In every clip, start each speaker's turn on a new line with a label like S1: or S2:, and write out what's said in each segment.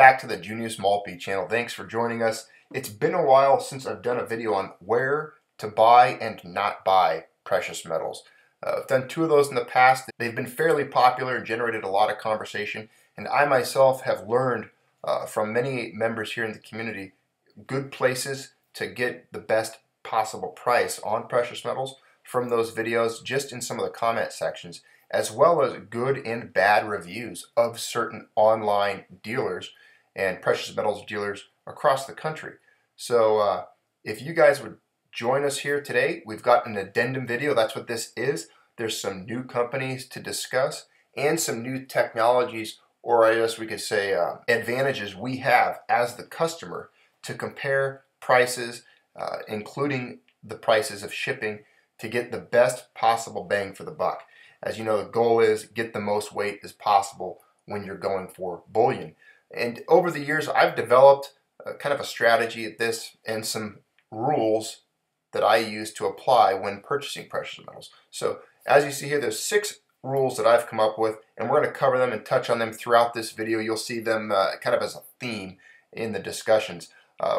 S1: back to the Junius Maltby channel. Thanks for joining us. It's been a while since I've done a video on where to buy and not buy precious metals. I've done two of those in the past. They've been fairly popular and generated a lot of conversation, and I myself have learned from many members here in the community good places to get the best possible price on precious metals from those videos just in some of the comment sections, as well as good and bad reviews of certain online dealers and precious metals dealers across the country. So if you guys would join us here today, we've got an addendum video. That's what this is. There's some new companies to discuss and some new technologies, or I guess we could say advantages we have as the customer to compare prices, including the prices of shipping, to get the best possible bang for the buck. As you know, the goal is get the most weight as possible when you're going for bullion. And over the years, I've developed kind of a strategy at this and some rules that I use to apply when purchasing precious metals. So as you see here, there's 6 rules that I've come up with, and we're going to cover them and touch on them throughout this video. You'll see them kind of as a theme in the discussions.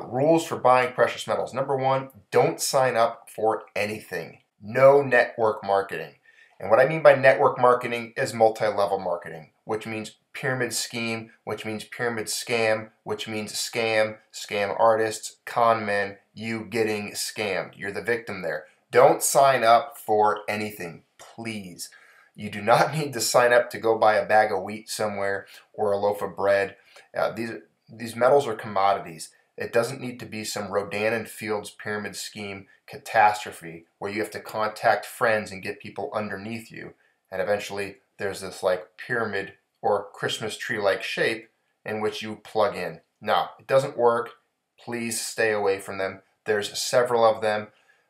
S1: Rules for buying precious metals. Number 1, don't sign up for anything. No network marketing. And what I mean by network marketing is multi-level marketing, which means pyramid scheme, which means pyramid scam, which means scam, scam artists, con men, you getting scammed. You're the victim there. Don't sign up for anything, please. You do not need to sign up to go buy a bag of wheat somewhere or a loaf of bread. These metals are commodities. It doesn't need to be some Rodan and Fields pyramid scheme catastrophe where you have to contact friends and get people underneath you, and eventually there's this like pyramid or Christmas tree-like shape in which you plug in. No, it doesn't work. Please stay away from them. There's several of them,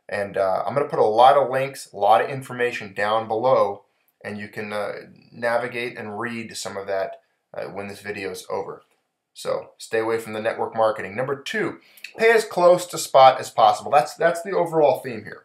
S1: and I'm going to put a lot of links, a lot of information down below, and you can navigate and read some of that when this video is over. So stay away from the network marketing. Number 2, pay as close to spot as possible. That's the overall theme here.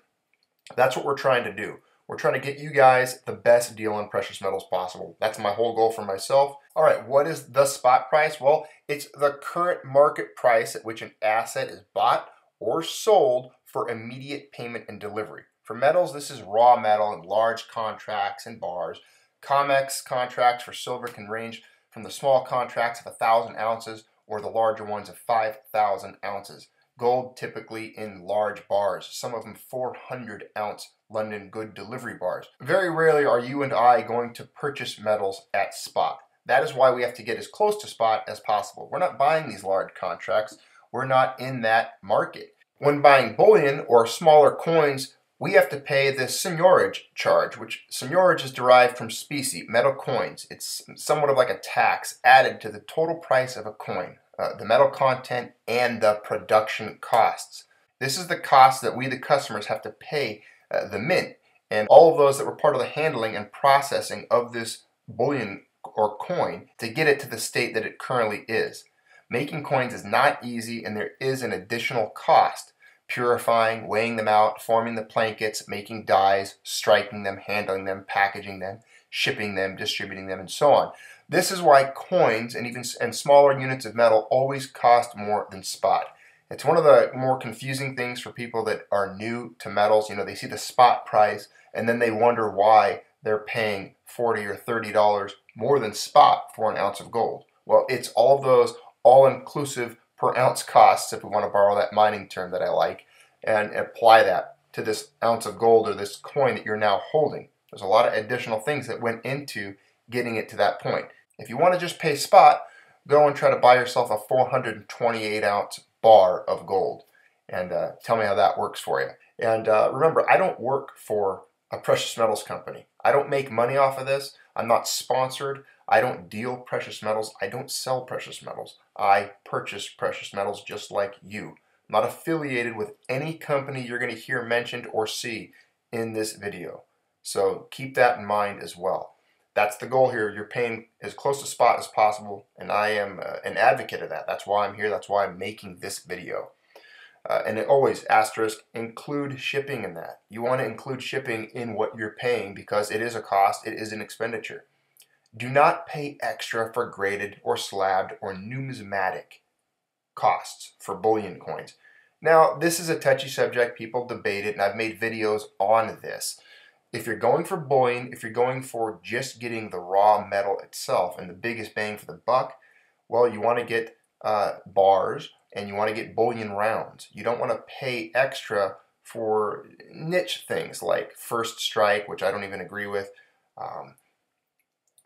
S1: That's what we're trying to do. We're trying to get you guys the best deal on precious metals possible. That's my whole goal for myself. All right, what is the spot price? Well, it's the current market price at which an asset is bought or sold for immediate payment and delivery. For metals, this is raw metal and large contracts and bars. COMEX contracts for silver can range from the small contracts of 1,000 ounces or the larger ones of 5,000 ounces. Gold typically in large bars, some of them 400-ounce London good delivery bars. Very rarely are you and I going to purchase metals at spot. That is why we have to get as close to spot as possible. We're not buying these large contracts. We're not in that market. When buying bullion or smaller coins, we have to pay the seigniorage charge, which seigniorage is derived from specie, metal coins. It's somewhat of like a tax added to the total price of a coin, the metal content and the production costs. This is the cost that we, the customers, have to pay the mint and all of those that were part of the handling and processing of this bullion or coin to get it to the state that it currently is. Making coins is not easy, and there is an additional cost. Purifying, weighing them out, forming the plankets, making dies, striking them, handling them, packaging them, shipping them, distributing them, and so on. This is why coins and smaller units of metal always cost more than spot. It's one of the more confusing things for people that are new to metals. You know, they see the spot price and then they wonder why they're paying $40 or $30 more than spot for an ounce of gold. Well, it's all of those all-inclusive per ounce costs, if we want to borrow that mining term that I like, and apply that to this ounce of gold or this coin that you're now holding. There's a lot of additional things that went into getting it to that point. If you want to just pay spot, go and try to buy yourself a 428-ounce bar of gold and tell me how that works for you. And remember, I don't work for a precious metals company. I don't make money off of this. I'm not sponsored. I don't deal precious metals. I don't sell precious metals. I purchase precious metals just like you. I'm not affiliated with any company you're going to hear mentioned or see in this video. So keep that in mind as well. That's the goal here. You're paying as close to spot as possible, and I am an advocate of that. That's why I'm here. That's why I'm making this video. And it always, asterisk, include shipping in that. You want to include shipping in what you're paying because it is a cost, it is an expenditure. Do not pay extra for graded or slabbed or numismatic costs for bullion coins. Now, this is a touchy subject. People debate it, and I've made videos on this. If you're going for bullion, if you're going for just getting the raw metal itself and the biggest bang for the buck, well, you want to get bars and you want to get bullion rounds. You don't want to pay extra for niche things like first strike, which I don't even agree with.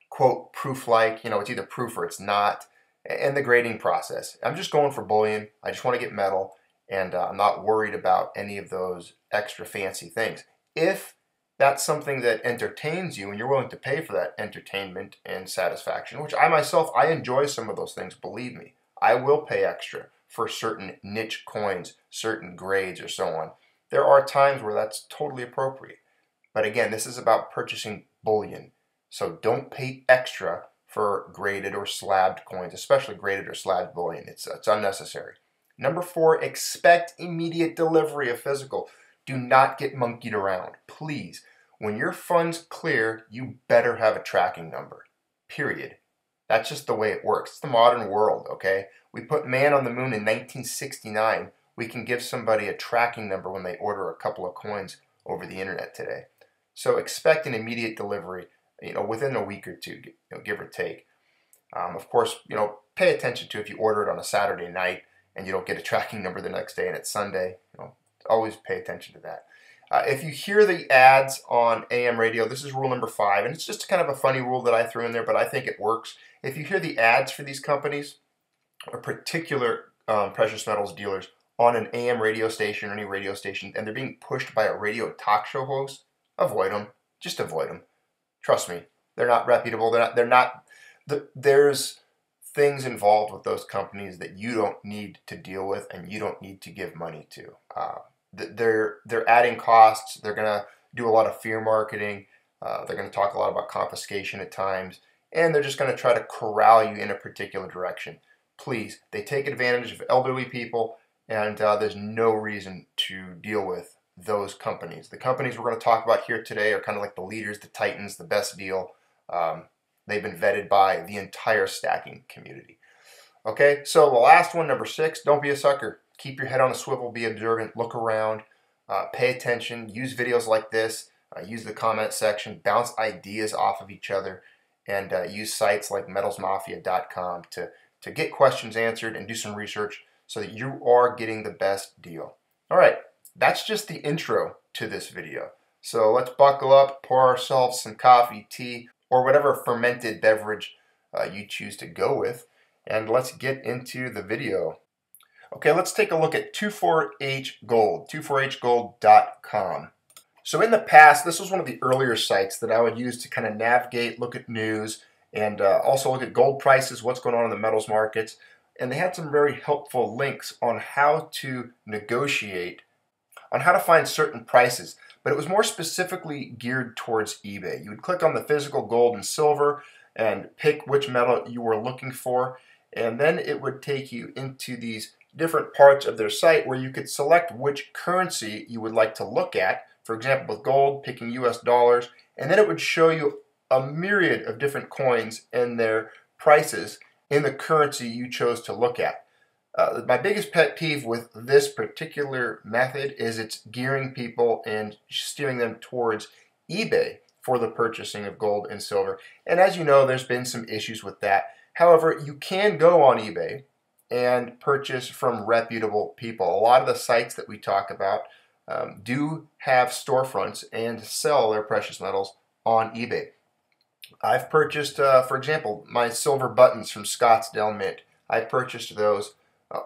S1: Quote, proof-like, it's either proof or it's not, and the grading process. I'm just going for bullion. I just want to get metal, and I'm not worried about any of those extra fancy things. If that's something that entertains you and you're willing to pay for that entertainment and satisfaction, which I myself, I enjoy some of those things, believe me. I will pay extra for certain niche coins, certain grades, or so on. There are times where that's totally appropriate. But again, this is about purchasing bullion. So don't pay extra for graded or slabbed coins, especially graded or slabbed bullion. It's unnecessary. Number 4, expect immediate delivery of physical. Do not get monkeyed around. Please, when your funds clear, you better have a tracking number. Period. That's just the way it works. It's the modern world, okay? We put man on the moon in 1969. We can give somebody a tracking number when they order a couple of coins over the internet today. So expect an immediate delivery, within a week or two, give or take. Of course, pay attention to if you order it on a Saturday night and you don't get a tracking number the next day and it's Sunday. Always pay attention to that. If you hear the ads on AM radio, this is rule number 5, and it's just kind of a funny rule that I threw in there, but I think it works. If you hear the ads for these companies or particular precious metals dealers on an AM radio station or any radio station, and they're being pushed by a radio talk show host, avoid them. Just avoid them. Trust me, they're not reputable. There's things involved with those companies that you don't need to deal with and you don't need to give money to. They're adding costs. They're going to do a lot of fear marketing. They're going to talk a lot about confiscation at times, and they're just going to try to corral you in a particular direction. Please, they take advantage of elderly people, and there's no reason to deal with those companies. The companies we're going to talk about here today are kind of like the leaders, the titans, the best deal. They've been vetted by the entire stacking community. Okay, so the last one, number 6, don't be a sucker. Keep your head on a swivel, be observant, look around, pay attention, use videos like this, use the comment section, bounce ideas off of each other, and use sites like metalsmafia.com to get questions answered and do some research so that you are getting the best deal. All right, that's just the intro to this video. So let's buckle up, pour ourselves some coffee, tea, or whatever fermented beverage you choose to go with, and let's get into the video. Okay, let's take a look at 24H Gold, 24hgold.com. So in the past, this was one of the earlier sites that I would use to kind of navigate, look at news, and also look at gold prices, what's going on in the metals markets. And they had some very helpful links on how to negotiate, on how to find certain prices. But it was more specifically geared towards eBay. You would click on the physical gold and silver and pick which metal you were looking for, and then it would take you into these different parts of their site where you could select which currency you would like to look at. For example, with gold, picking US dollars, and then it would show you a myriad of different coins and their prices in the currency you chose to look at. My biggest pet peeve with this particular method is it's gearing people and steering them towards eBay for the purchasing of gold and silver. And as you know, there's been some issues with that. However, you can go on eBay and purchase from reputable people. A lot of the sites that we talk about do have storefronts and sell their precious metals on eBay. I've purchased, for example, my silver buttons from Scottsdale Mint. I purchased those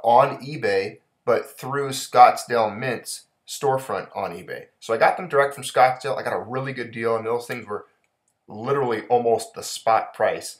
S1: on eBay, but through Scottsdale Mint's storefront on eBay. So I got them direct from Scottsdale. I got a really good deal, and those things were literally almost the spot price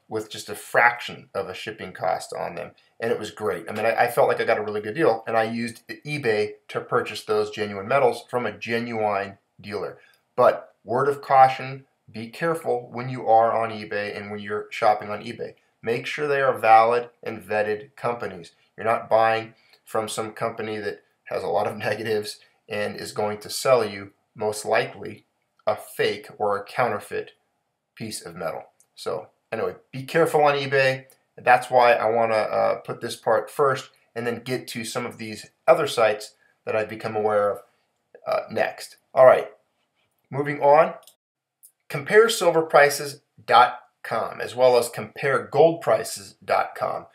S1: with just a fraction of a shipping cost on them. And it was great. I mean, I felt like I got a really good deal, and I used eBay to purchase those genuine metals from a genuine dealer. But word of caution, be careful when you are on eBay and when you're shopping on eBay. Make sure they are valid and vetted companies. You're not buying from some company that has a lot of negatives and is going to sell you, most likely, a fake or a counterfeit piece of metal. So anyway, be careful on eBay. That's why I want to put this part first and then get to some of these other sites that I've become aware of next. All right, moving on. CompareSilverPrices.com as well as CompareGoldPrices.com.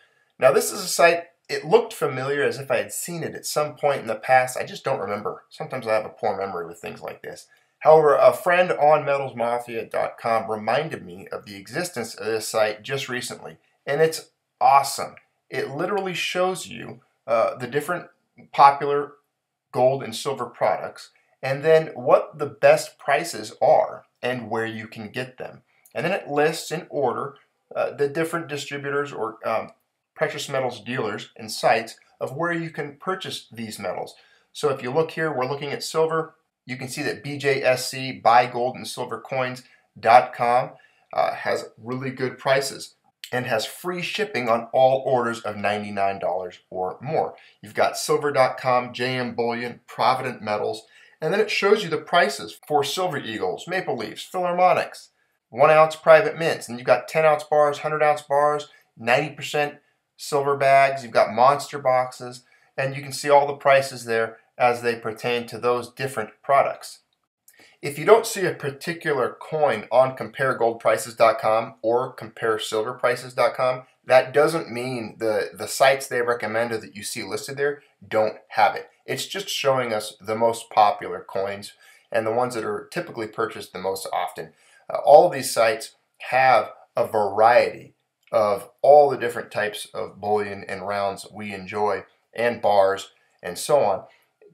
S1: Now this is a site, it looked familiar as if I had seen it at some point in the past. I just don't remember. Sometimes I have a poor memory with things like this. However, a friend on MetalsMafia.com reminded me of the existence of this site just recently, and it's awesome. It literally shows you the different popular gold and silver products, and then what the best prices are and where you can get them. And then it lists in order the different distributors or precious metals dealers and sites of where you can purchase these metals. So if you look here, we're looking at silver. You can see that BJSC, Buy Gold and Silver Coins.com has really good prices and has free shipping on all orders of $99 or more. You've got silver.com, JM Bullion, Provident Metals, and then it shows you the prices for Silver Eagles, Maple Leafs, Philharmonics, 1 ounce private mints, and you've got 10 ounce bars, 100 ounce bars, 90% silver bags, you've got monster boxes, and you can see all the prices there as they pertain to those different products. If you don't see a particular coin on CompareGoldPrices.com or CompareSilverPrices.com, that doesn't mean the sites they recommend or that you see listed there don't have it. It's just showing us the most popular coins and the ones that are typically purchased the most often. All of these sites have a variety of all the different types of bullion and rounds we enjoy, and bars and so on.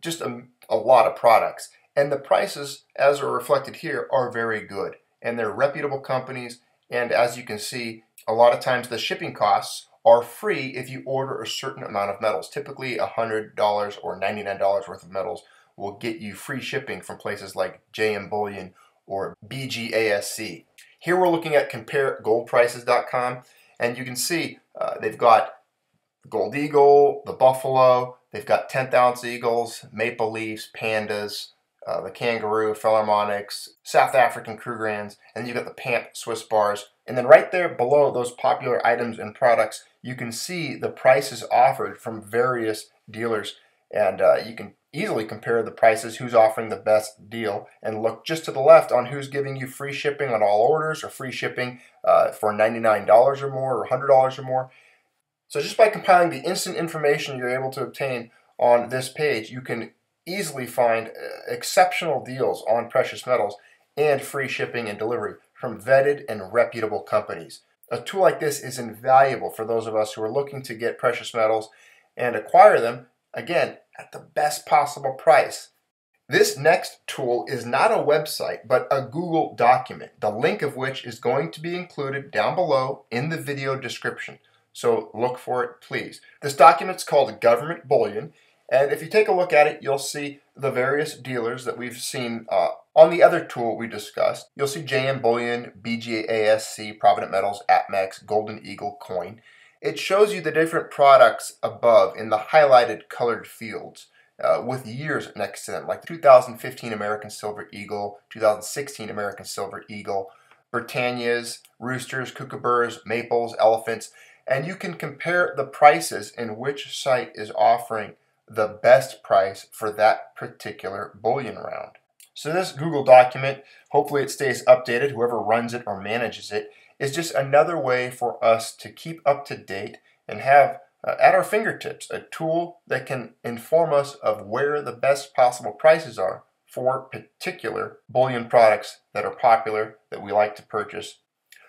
S1: Just a lot of products. And the prices, as are reflected here, are very good. And they're reputable companies. And as you can see, a lot of times the shipping costs are free if you order a certain amount of metals. Typically $100 or $99 worth of metals will get you free shipping from places like JM Bullion or BGASC. Here we're looking at CompareGoldPrices.com, and you can see they've got Gold Eagle, the Buffalo, they've got 10th ounce Eagles, Maple Leafs, Pandas, the Kangaroo, Philharmonics, South African Krugerrands, and then you've got the Pamp Swiss bars. And then right there below those popular items and products, you can see the prices offered from various dealers. And you can easily compare the prices, who's offering the best deal, and look just to the left on who's giving you free shipping on all orders or free shipping for $99 or more or $100 or more. So just by compiling the instant information you're able to obtain on this page, you can easily find exceptional deals on precious metals and free shipping and delivery from vetted and reputable companies. A tool like this is invaluable for those of us who are looking to get precious metals and acquire them, again, at the best possible price. This next tool is not a website, but a Google document, the link of which is going to be included down below in the video description. So look for it, please. This document's called Government Bullion, and if you take a look at it, you'll see the various dealers that we've seen on the other tool we discussed. You'll see JM Bullion, BGASC, Provident Metals, APMEX, Golden Eagle Coin. It shows you the different products above in the highlighted colored fields with years next to them, like 2015 American Silver Eagle, 2016 American Silver Eagle, Britannias, Roosters, Kookaburras, Maples, Elephants, and you can compare the prices in which site is offering the best price for that particular bullion round. So this Google document, hopefully it stays updated, whoever runs it or manages it, is just another way for us to keep up to date and have at our fingertips a tool that can inform us of where the best possible prices are for particular bullion products that are popular that we like to purchase.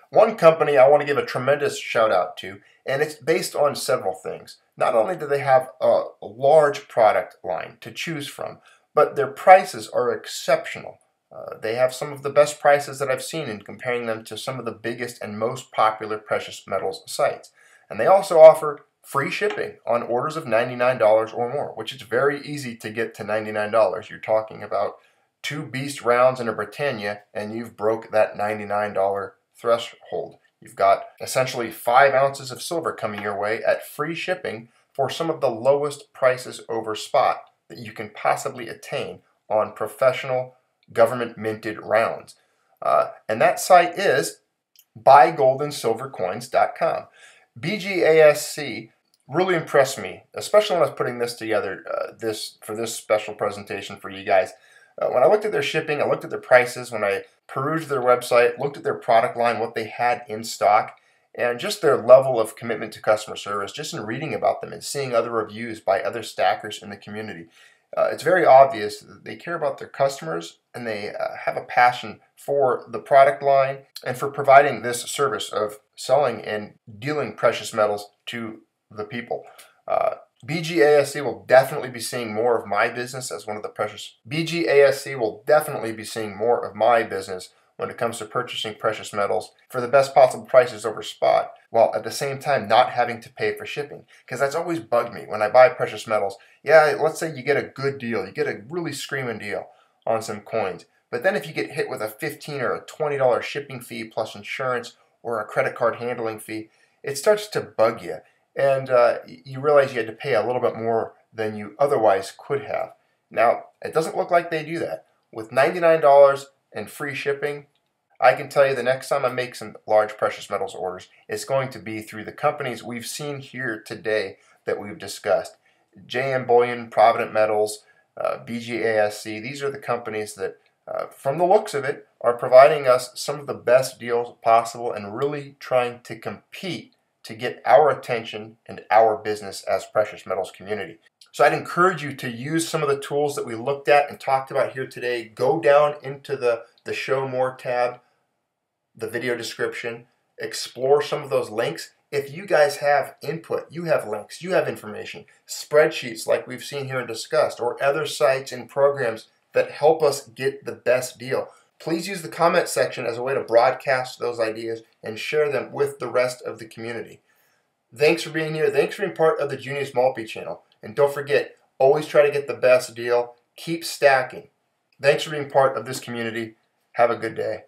S1: One company I want to give a tremendous shout out to, and it's based on several things. Not only do they have a large product line to choose from, but their prices are exceptional. They have some of the best prices that I've seen in comparing them to some of the biggest and most popular precious metals sites. And they also offer free shipping on orders of $99 or more, which is very easy to get to $99. You're talking about 2 beast rounds and a Britannia, and you've broke that $99 threshold. You've got essentially 5 ounces of silver coming your way at free shipping for some of the lowest prices over spot that you can possibly attain on professional government minted rounds. And that site is buygoldandsilvercoins.com. BGASC really impressed me, especially when I was putting this together for this special presentation for you guys. When I looked at their shipping, I looked at their prices, when I perused their website, looked at their product line, what they had in stock, and just their level of commitment to customer service, just in reading about them and seeing other reviews by other stackers in the community. It's very obvious that they care about their customers, and they have a passion for the product line and for providing this service of selling and dealing precious metals to the people. BGASC will definitely be seeing more of my business as one of the precious. BGASC will definitely be seeing more of my business when it comes to purchasing precious metals for the best possible prices over spot, while at the same time not having to pay for shipping. Because that's always bugged me when I buy precious metals. Yeah, let's say you get a good deal, you get a really screaming deal on some coins. But then if you get hit with a $15 or a $20 shipping fee plus insurance or a credit card handling fee, it starts to bug you. And you realize you had to pay a little bit more than you otherwise could have. Now, it doesn't look like they do that. With $99 and free shipping, I can tell you the next time I make some large precious metals orders, it's going to be through the companies we've seen here today that we've discussed. JM Bullion, Provident Metals, BGASC, these are the companies that, from the looks of it, are providing us some of the best deals possible and really trying to compete to get our attention and our business as precious metals community. So I'd encourage you to use some of the tools that we looked at and talked about here today. Go down into the Show More tab, the video description, explore some of those links. If you guys have input, you have links, you have information, spreadsheets like we've seen here and discussed, or other sites and programs that help us get the best deal, please use the comment section as a way to broadcast those ideas and share them with the rest of the community. Thanks for being here. Thanks for being part of the Junius Maltby channel. And don't forget, always try to get the best deal. Keep stacking. Thanks for being part of this community. Have a good day.